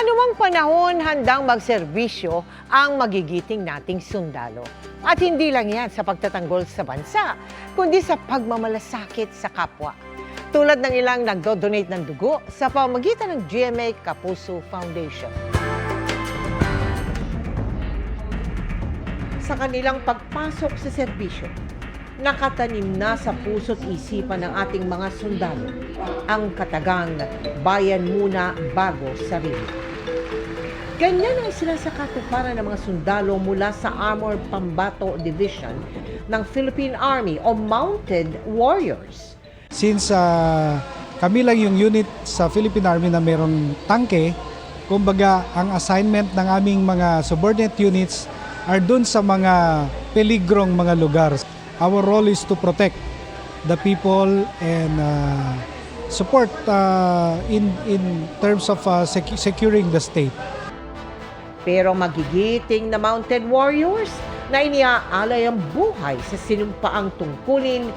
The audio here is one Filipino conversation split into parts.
anumang panahon handang magserbisyo ang magigiting nating sundalo. At hindi lang yan sa pagtatanggol sa bansa, kundi sa pagmamalasakit sa kapwa. Tulad ng ilang nagdo-donate ng dugo sa pamamagitan ng GMA Kapuso Foundation. Sa kanilang pagpasok sa serbisyo, nakatanim na sa puso't isipan ng ating mga sundalo ang katagang bayan muna bago sarili. Ganyan ang sinasakatuparan ng mga sundalo mula sa Armored Pambato Division ng Philippine Army o Mounted Warriors. Since kami lang yung unit sa Philippine Army na mayroong tangke, kumbaga ang assignment ng aming mga subordinate units are dun sa mga peligrong mga lugar. Our role is to protect the people and support in terms of securing the state. Pero magigiting na Mounted Warriors na iniaalay ang buhay sa sinumpaang tungkulin,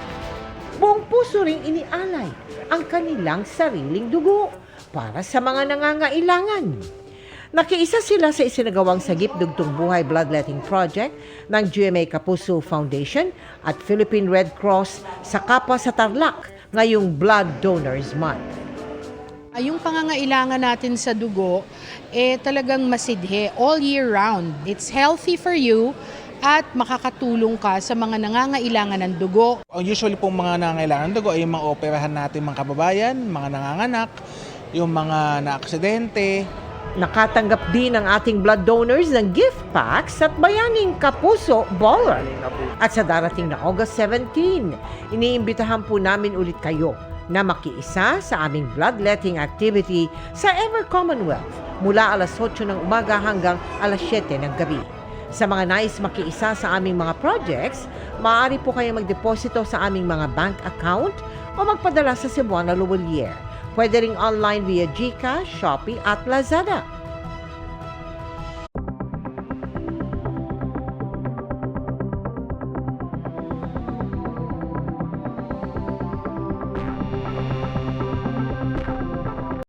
buong puso ring inialay ang kanilang sariling dugo para sa mga nangangailangan. Nakiisa sila sa isinagawang Sagip Dugtong Buhay Bloodletting Project ng GMA Kapuso Foundation at Philippine Red Cross sa Kapwa sa Tarlac ngayong Blood Donors Month. Yung pangangailangan natin sa dugo, talagang masidhe all year round. It's healthy for you at makakatulong ka sa mga nangangailangan ng dugo. Usually pong mga nangangailangan ng dugo ay yung mga operahan natin mga kababayan, mga nanganganak, yung mga naaksidente. Nakatanggap din ang ating blood donors ng gift packs at Bayaning Kapuso Baller. At sa darating na August 17, iniimbitahan po namin ulit kayo na makiisa sa aming bloodletting activity sa Ever Commonwealth mula alas 8 ng umaga hanggang alas 7 ng gabi. Sa mga nais makiisa sa aming mga projects, maaari po kayong magdeposito sa aming mga bank account o magpadala sa Cebuana Luwalier. Pwede ring online via GCash, Shopee at Lazada.